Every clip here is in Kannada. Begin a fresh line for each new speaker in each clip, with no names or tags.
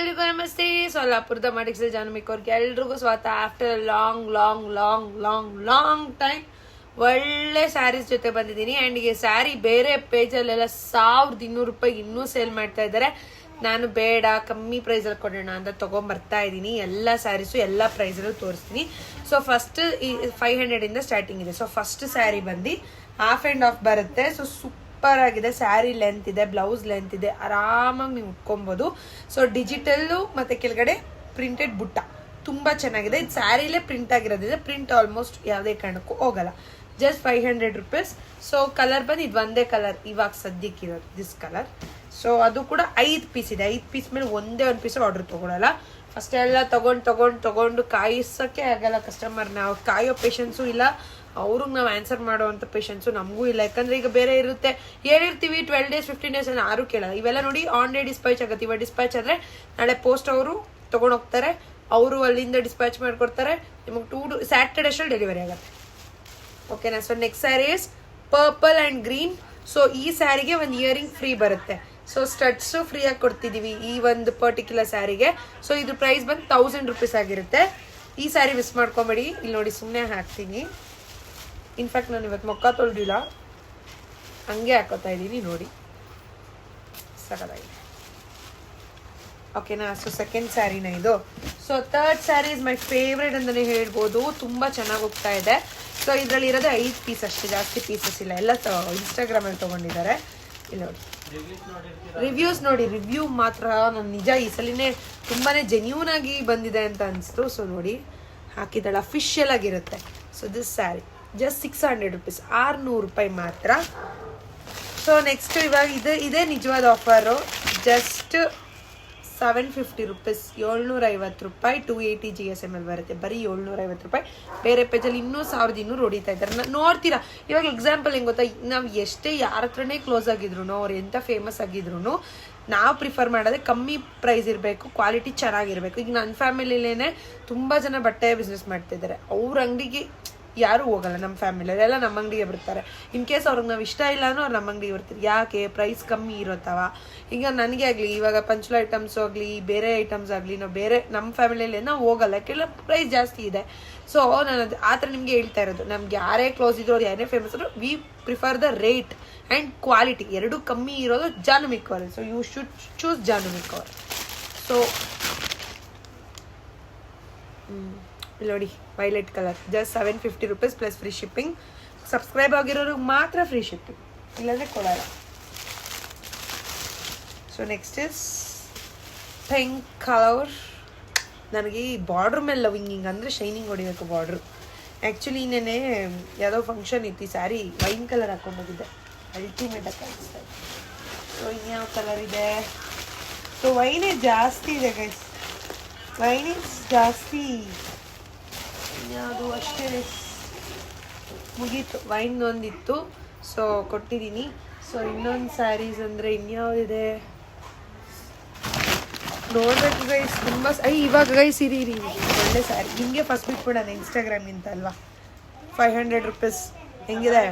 ಎಲ್ರಿಗೂ ನಮಸ್ತೆ. ಸೋಲಾಪುರದ ಮಾಡಿಕ್ಸ್ ಜಾನಮಿಕ್ ಅವ್ರಿಗೆ ಎಲ್ರಿಗೂ ಸ್ವಾಗತ. After long long long long long time ಒಳ್ಳೆ ಸ್ಯಾರೀಸ್ ಜೊತೆ ಬಂದಿದ್ದೀನಿ. ಆ್ಯಂಡ್ ಈ ಸ್ಯಾರಿ ಬೇರೆ ಪೇಜಲ್ಲೆಲ್ಲ 1200 ರೂಪಾಯಿಗೆ ಇನ್ನೂ ಸೇಲ್ ಮಾಡ್ತಾ ಇದ್ದಾರೆ. ನಾನು ಬೇಡ, ಕಮ್ಮಿ ಪ್ರೈಸಲ್ಲಿ ಕೊಡೋಣ ಅಂತ ತೊಗೊಂಬರ್ತಾ ಇದ್ದೀನಿ. ಎಲ್ಲ ಸ್ಯಾರೀಸು ಎಲ್ಲ ಪ್ರೈಸಲ್ಲೂ ತೋರಿಸ್ತೀನಿ. ಸೊ ಫಸ್ಟ್ ಈ 500 ಇಂದ ಸ್ಟಾರ್ಟಿಂಗ್ ಇದೆ. ಸೊ ಫಸ್ಟ್ ಸ್ಯಾರಿ ಬಂದು ಹಾಫ್ ಆ್ಯಂಡ್ ಹಾಫ್ ಬರುತ್ತೆ. ಸೊ ಸೂಪರ್ ಆಗಿದೆ. ಸ್ಯಾರಿ ಲೆಂತ್ ಇದೆ, ಬ್ಲೌಸ್ ಲೆಂತ್ ಇದೆ, ಆರಾಮಾಗಿ ನೀವು ಉಟ್ಕೊಬೋದು. ಸೊ ಡಿಜಿಟಲ್ಲು ಮತ್ತು ಕೆಳಗಡೆ ಪ್ರಿಂಟೆಡ್ ಬುಟ್ಟ ತುಂಬ ಚೆನ್ನಾಗಿದೆ. ಇದು ಸ್ಯಾರಿಲೇ ಪ್ರಿಂಟ್ ಆಗಿರೋದಿದೆ. ಪ್ರಿಂಟ್ ಆಲ್ಮೋಸ್ಟ್ ಯಾವುದೇ ಕಾರಣಕ್ಕೂ ಹೋಗಲ್ಲ. Just 500 rupees. ಸೊ ಕಲರ್ ಬಂದು ಇದು ಒಂದೇ ಕಲರ್ ಇವಾಗ ಸದ್ಯಕ್ಕಿರೋದು, ದಿಸ್ ಕಲರ್. ಸೊ ಅದು ಕೂಡ 5 ಪೀಸ್ ಇದೆ. 5 ಪೀಸ್ ಮೇಲೆ ಒಂದೇ ಒಂದು ಪೀಸ್ ಆರ್ಡರ್ ತೊಗೊಳಲ್ಲ. ಫಸ್ಟ್ ಎಲ್ಲ ತಗೊಂಡು ಕಾಯಿಸೋಕ್ಕೆ ಆಗಲ್ಲ ಕಸ್ಟಮರ್ನ. ಅವ್ರು ಕಾಯೋ ಪೇಷನ್ಸು ಇಲ್ಲ, ಅವ್ರಿಗೆ ನಾವು ಆನ್ಸರ್ ಮಾಡೋವಂಥ ಪೇಷನ್ಸು ನಮಗೂ ಇಲ್ಲ. ಯಾಕಂದರೆ ಈಗ ಬೇರೆ ಇರುತ್ತೆ, ಹೇಳಿರ್ತೀವಿ 12 days 15 days ಯಾರು ಕೇಳಲ್ಲ. ಇವೆಲ್ಲ ನೋಡಿ ಆನ್ ಡೇ ಡಿಸ್ಪ್ಯಾಚ್ ಆಗುತ್ತೆ. ಇವಾಗ ಡಿಸ್ಪ್ಯಾಚ್ ಆದರೆ ನಾಳೆ ಪೋಸ್ಟ್ ಅವರು ತೊಗೊಂಡೋಗ್ತಾರೆ, ಅವರು ಅಲ್ಲಿಂದ ಡಿಸ್ಪ್ಯಾಚ್ ಮಾಡಿಕೊಡ್ತಾರೆ. ನಿಮಗೆ ಸ್ಯಾಟರ್ಡೇ ಅಷ್ಟರಲ್ಲಿ ಡೆಲಿವರಿ ಆಗುತ್ತೆ. ಓಕೆನಾ? So next sari is purple and green. So ಈ ಸ್ಯಾರಿಗೆ ಒಂದು ಇಯರಿಂಗ್ ಫ್ರೀ ಬರುತ್ತೆ. ಸೊ ಸ್ಟಡ್ಸು ಫ್ರೀಯಾಗಿ ಕೊಡ್ತಿದ್ದೀವಿ ಈ ಒಂದು ಪರ್ಟಿಕ್ಯುಲರ್ ಸ್ಯಾರಿಗೆ. ಸೊ ಇದ್ರ ಪ್ರೈಸ್ ಬಂದು 1000 ರೂಪೀಸ್ ಆಗಿರುತ್ತೆ. ಈ ಸ್ಯಾರಿ ಮಿಸ್ ಮಾಡ್ಕೊಬೇಡಿ. ಇಲ್ಲಿ ನೋಡಿ ಸುಮ್ಮನೆ ಹಾಕ್ತೀನಿ. ಇನ್ಫ್ಯಾಕ್ಟ್ ನಾನು ಇವತ್ತು ಮೊಕ್ಕ ತೊಳೆದಿಲ್ಲ, ಹಂಗೆ ಹಾಕೋತಾ ಇದ್ದೀನಿ ನೋಡಿ, ಸಕತ್ತಾಗಿದೆ. ಓಕೆನಾ? ಸೊ ಸೆಕೆಂಡ್ ಸ್ಯಾರಿನ ಇದು. So third sari is my favourite ಅಂತಲೇ ಹೇಳ್ಬೋದು. ತುಂಬ ಚೆನ್ನಾಗಿ ಹೋಗ್ತಾ ಇದೆ. ಸೊ ಇದರಲ್ಲಿ ಇರೋದು 5 ಪೀಸ್ ಅಷ್ಟೇ, ಜಾಸ್ತಿ ಪೀಸಸ್ ಇಲ್ಲ. ಎಲ್ಲ ಇನ್ಸ್ಟಾಗ್ರಾಮಲ್ಲಿ ತೊಗೊಂಡಿದ್ದಾರೆ. ಇಲ್ಲಿ ನೋಡಿ ರಿವ್ಯೂಸ್ ನೋಡಿ. ರಿವ್ಯೂ ಮಾತ್ರ ನಾನು ನಿಜ ಈ ಸಲಿನೇ ತುಂಬಾ ಜೆನ್ಯೂನ್ ಆಗಿ ಬಂದಿದೆ ಅಂತ ಅನಿಸ್ತು. ಸೊ ನೋಡಿ ಹಾಕಿದ್ದಾಳೆ, ಅಫಿಷಿಯಲ್ ಆಗಿರುತ್ತೆ. So this sari just 600 rupees, 600 ರೂಪಾಯಿ ಮಾತ್ರ. ಸೊ ನೆಕ್ಸ್ಟ್ ಇವಾಗ ಇದೇ ನಿಜವಾದ ಆಫರು. ಜಸ್ಟ್ 750 ರೂಪೀಸ್, 750 ರೂಪಾಯಿ. 280 GSM ಬರುತ್ತೆ. ಬರೀ 750 ರೂಪಾಯಿ. ಬೇರೆ ಪೇಜಲ್ಲಿ ಇನ್ನೂ 1200 ಹೊಡಿತಾ ಇದ್ದಾರೆ. ನೋಡ್ತೀರಾ ಇವಾಗ ಎಕ್ಸಾಂಪಲ್ ಹೆಂಗೆ ಗೊತ್ತಾ, ನಾವು ಎಷ್ಟೇ ಯಾರ ಹತ್ರನೇ ಕ್ಲೋಸ್ ಆಗಿದ್ರು, ಅವ್ರು ಎಂಥ ಫೇಮಸ್ ಆಗಿದ್ರು, ನಾವು ಪ್ರಿಫರ್ ಮಾಡೋದೇ ಕಮ್ಮಿ ಪ್ರೈಸ್ ಇರಬೇಕು, ಕ್ವಾಲಿಟಿ ಚೆನ್ನಾಗಿರಬೇಕು. ಈಗ ನನ್ನ ಫ್ಯಾಮಿಲಿಲೇನೆ ತುಂಬ ಜನ ಬಟ್ಟೆ ಬಿಸ್ನೆಸ್ ಮಾಡ್ತಿದ್ದಾರೆ. ಅವ್ರ ಅಂಗಡಿಗೆ ಯಾರೂ ಹೋಗಲ್ಲ. ನಮ್ಮ ಫ್ಯಾಮಿಲಿಯಲ್ಲೆಲ್ಲ ನಮ್ಮ ಅಂಗಡಿಗೆ ಬರ್ತಾರೆ. ಇನ್ ಕೇಸ್ ಅವ್ರಿಗೆ ನಾವು ಇಷ್ಟ ಇಲ್ಲ ಅನ್ನೋ ಅವ್ರು ನಮ್ಮ ಅಂಗಡಿಗೆ ಬರ್ತೀವಿ. ಯಾಕೆ? ಪ್ರೈಸ್ ಕಮ್ಮಿ ಇರುತ್ತವ. ಈಗ ನನಗೆ ಆಗಲಿ, ಇವಾಗ ಪಂಚಲ ಐಟಮ್ಸ್ ಆಗಲಿ, ಬೇರೆ ಐಟಮ್ಸ್ ಆಗಲಿ, ನಾವು ಬೇರೆ ನಮ್ಮ ಫ್ಯಾಮಿಲಿಯಲ್ಲಿ ನಾವು ಹೋಗಲ್ಲ, ಯಾಕೆಲ್ಲ ಪ್ರೈಸ್ ಜಾಸ್ತಿ ಇದೆ. ಸೊ ನಾನು ಅದು ಆ ಥರ ನಿಮಗೆ ಹೇಳ್ತಾ ಇರೋದು. ನಮ್ಗೆ ಯಾರೇ ಕ್ಲೋಸ್ ಇದ್ರು, ಅವ್ರು ಯಾರೇ ಫೇಮಸ್ ಇದ್ರು, we prefer the rate and quality ಎರಡೂ ಕಮ್ಮಿ ಇರೋದು ಜಾನಮಿಕ್ ಅವರ್. ಸೊ ಯು ಶುಡ್ ಚೂಸ್ ಜಾನಮಿಕ್ ಅವರ್. ಸೊ ನೋಡಿ violet colour, just 750 rupees plus free shipping. Subscribe ಆಗಿರೋರಿಗೆ ಮಾತ್ರ ಫ್ರೀ ಶಿಪ್ಪಿಂಗ್, ಇಲ್ಲಾಂದರೆ ಕೊಡಲ್ಲ. So next is pink colour. ನನಗೆ ಈ ಬಾರ್ಡ್ರ್ ಮೇಲೆ ಲವಿಂಗ್, ಹಿಂಗೆ ಅಂದರೆ ಶೈನಿಂಗ್ ಹೊಡಿಬೇಕು ಬಾರ್ಡ್ರು. ಆ್ಯಕ್ಚುಲಿ ಇನ್ನೇನೆ ಯಾವುದೋ ಫಂಕ್ಷನ್ ಇತ್ತು, ಈ ಸ್ಯಾರಿ ವೈನ್ ಕಲರ್ ಹಾಕೊಂಡೋಗಿದ್ದೆ, ಅಲ್ಟಿಮೇಟಾಗಿ ಕಾಣಿಸ್ತಾ ಇದೆ. ಸೊ ಇನ್ಯಾವ ಕಲರ್ ಇದೆ? ಸೊ ವೈನೇ ಜಾಸ್ತಿ ಇದೆ ಗೈಸ್, ವೈನ್ ಇಸ್ ಜಾಸ್ತಿ. ಅದು ಅಷ್ಟೇ ಮುಗೀತು. ವೈನ್ ಒಂದಿತ್ತು, ಸೊ ಕೊಟ್ಟಿದ್ದೀನಿ. ಸೊ ಇನ್ನೊಂದು ಸ್ಯಾರೀಸ್ ಅಂದರೆ ಇನ್ಯಾವುದಿದೆ ನೋಡ್ಬೇಕು ಗೈಸ್. ತುಂಬ ಇವಾಗ ಗೈಸ್ ಇರಿ ಒಳ್ಳೆ ಸ್ಯಾರಿ. ಹಿಂಗೆ ಫಸ್ಟ್ ಬಿಟ್ಬಿಡೋಣ ಇನ್ಸ್ಟಾಗ್ರಾಮಿಂತ ಅಲ್ವಾ. 500 ರೂಪೀಸ್ ಹೆಂಗಿದೆ?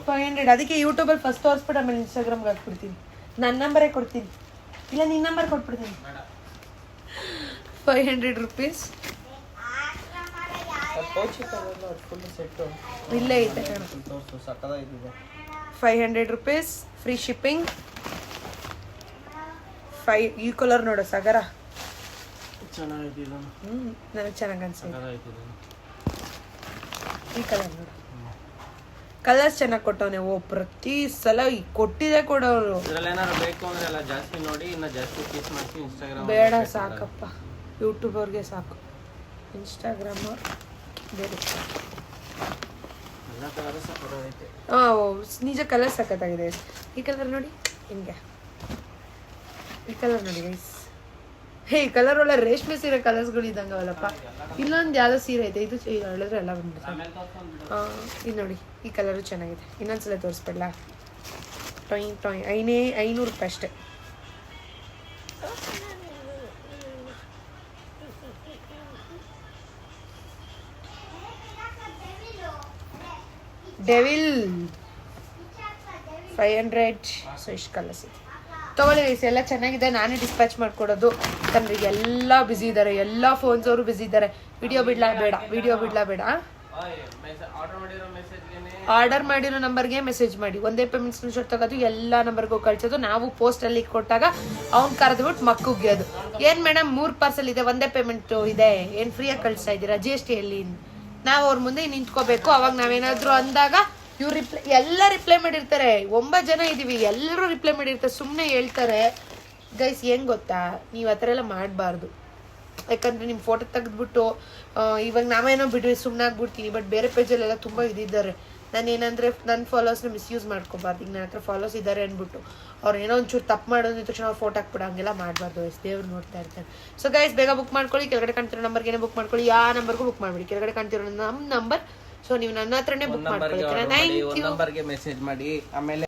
500. ಅದಕ್ಕೆ ಯೂಟ್ಯೂಬಲ್ಲಿ ಫಸ್ಟ್ ತೋರಿಸ್ಬಿಟ್ಟು ಆಮೇಲೆ ಇನ್ಸ್ಟಾಗ್ರಾಮ್ಗೆ ಹಾಕ್ಬಿಡ್ತೀನಿ. ನನ್ನ ನಂಬರೇ ಕೊಡ್ತೀನಿ, ಇಲ್ಲ ನಿನ್ನ ನಂಬರ್ ಕೊಟ್ಬಿಡ್ತೀನಿ. 500 ರೂಪೀಸ್. ಇಲ್ಲೇ ಐತೆ 500 ರೂಪೀಸ್ ಫ್ರೀ ಶಿಪ್ಪಿಂಗ್. ಈ ಕಲರ್ ನೋಡು ಸಾಗರ, ನನಗೆ ಚೆನ್ನಾಗಿ ಅನ್ಸಿದೆ. ಈ ಕಲರ್ ನೋಡು, ಕಲರ್ಸ್ ಚೆನ್ನಾಗಿ ಕೊಟ್ಟವನೆ. ಪ್ರತಿ ಸಲ ಕೊಟ್ಟಿದೆ ಕೊಡೋರು. ಬೇಡ ಸಾಕಪ್ಪ, ಯೂಟ್ಯೂಬರ್ಗೆ ಸಾಕು. ಇನ್ಸ್ಟಾಗ್ರಾಮ್ ಬೇರೆ. ನಿಜ ಕಲರ್ ಸಖತ್ತಾಗಿದೆ. ಈ ಕಲರ್ ನೋಡಿ, ಹಿಂಗೆ ಈ ಕಲರ್ ನೋಡಿ ಗೈಸ್. ಹೇ ಈ ಕಲರ್ ಒಳ್ಳೆ ರೇಷ್ಮೆ ಸೀರೆ ಕಲರ್ಸ್ಗಳು ಇದ್ದಂಗೆ ಅವಲ್ಲಪ್ಪ. ಇಲ್ಲೊಂದು ಯಾವುದೋ ಸೀರೆ ಐತೆ, ಇದು ಹೇಳಿದ್ರೆ ಎಲ್ಲ ಬಂದ್ಬಿಡ್ತಾರೆ. ಇದು ನೋಡಿ, ಈ ಕಲರು ಚೆನ್ನಾಗಿದೆ. ಇನ್ನೊಂದ್ಸಲ ತೋರಿಸ್ಬಿಡ್ಲಾ? 500 ರೂಪಾಯಿ ಅಷ್ಟೇ. ಡೆವಿಲ್ 500. ಸೊ ಇಷ್ಟು ಕಲರ್ಸ್ ಇದೆ. ತಗೊಳ್ಳಿ ಗೈಸ್, ಎಲ್ಲ ಚೆನ್ನಾಗಿದೆ. ನಾನೇ ಡಿಸ್ಪ್ಯಾಚ್ ಮಾಡ್ಕೊಡೋದು ಯಾಕಂದ್ರೆ ಎಲ್ಲ ಬಿಸಿ ಇದ್ದಾರೆ, ಎಲ್ಲ ಫೋನ್ಸ್ ಅವರು ಬಿಸಿ ಇದ್ದಾರೆ. ವಿಡಿಯೋ ಬಿಡ್ಲಾ ಬೇಡ. ಆರ್ಡರ್ ಮಾಡಿರೋ ನಂಬರ್ಗೆ ಮೆಸೇಜ್ ಮಾಡಿ, ಒಂದೇ ಪೇಮೆಂಟ್ ಸ್ಕ್ರೀನ್ಶಾಟ್ ತಗೋದು ಎಲ್ಲ ನಂಬರ್ಗೂ ಕಳ್ಸೋದು. ನಾವು ಪೋಸ್ಟ್ ಅಲ್ಲಿ ಕೊಟ್ಟಾಗ ಅವ್ನ್ ಕರೆದ್ಬಿಟ್ಟು ಮಕ್ಕುಗೆ ಅದು ಏನ್ ಮೇಡಮ್ 3 ಪಾರ್ಸಲ್ ಇದೆ, ಒಂದೇ ಪೇಮೆಂಟ್ ಇದೆ, ಏನ್ ಫ್ರೀಯಾಗಿ ಕಳಿಸ್ತಾ ಇದ್ದೀರಾ GST ಅಲ್ಲಿ? ನಾವು ಅವ್ರ ಮುಂದೆ ನಿಂತ್ಕೋಬೇಕು. ಅವಾಗ ನಾವೇನಾದ್ರು ಅಂದಾಗ ಇವ್ರು ರಿಪ್ಲೈ ಮಾಡಿರ್ತಾರೆ. 9 ಜನ ಇದೀವಿ, ಎಲ್ಲರೂ ರಿಪ್ಲೈ ಮಾಡಿರ್ತಾರೆ. ಸುಮ್ಮನೆ ಹೇಳ್ತಾರೆ ಗೈಸ್. ಹೆಂಗ್ ಗೊತ್ತಾ, ನೀವು ಆ ಥರ ಎಲ್ಲ ಮಾಡಬಾರ್ದು. ಯಾಕಂದ್ರೆ ನಿಮ್ಮ ಫೋಟೋ ತೆಗೆದ್ಬಿಟ್ಟು ಇವಾಗ ನಾವೇನೋ ಬಿಡ್ರಿ ಸುಮ್ಮನೆ ಆಗ್ಬಿಡ್ತೀನಿ. ಬಟ್ ಬೇರೆ ಪೇಜಲ್ಲೆಲ್ಲ ತುಂಬ ಇದಿದ್ದಾರೆ. ನಾನು ಏನಂದರೆ ನನ್ನ ಫಾಲೋವರ್ಸ್ನ ಮಿಸ್ಯೂಸ್ ಮಾಡ್ಕೋಬಾರ್ದು. ಈಗ ನನ್ನ ಹತ್ರ ಫಾಲೋವರ್ಸ್ ಇದ್ದಾರೆ ಅಂದ್ಬಿಟ್ಟು ಅವ್ರು ಏನೋ ಒಂಚೂರು ತಪ್ಪು ಮಾಡೋದು ತಕ್ಷಣ ಅವ್ರು ಫೋಟೋ ಹಾಕ್ಬಿಡು, ಹಂಗೆಲ್ಲ ಮಾಡಬಾರ್ದು ಗೈಸ್. ದೇವ್ರು ನೋಡ್ತಾ ಇರ್ತಾರೆ. ಸೊ ಗೈಸ್, ಬೇಗ ಬುಕ್ ಮಾಡ್ಕೊಳ್ಳಿ. ಕೆಳಗಡೆ ಕಾಣ್ತಿರೋ ನಂಬರ್ಗೆ ಬುಕ್ ಮಾಡ್ಕೊಳ್ಳಿ. ಯಾವ ನಂಬರ್ಗೂ ಬುಕ್ ಮಾಡ್ಬಿಡಿ. ಕೆಳಗಡೆ ಕಾಣ್ತಿರೋ ನಮ್ಮ ನಂಬರ್. ಸೊ ನೀವು ನನ್ನ ಹತ್ರನೇ ಬುಕ್ ಮಾಡ್ಕೊಳ್ಳಿ. Thank you.
ನಂಬರ್ಗೆ ಮೆಸೇಜ್ ಮಾಡಿ. ಆಮೇಲೆ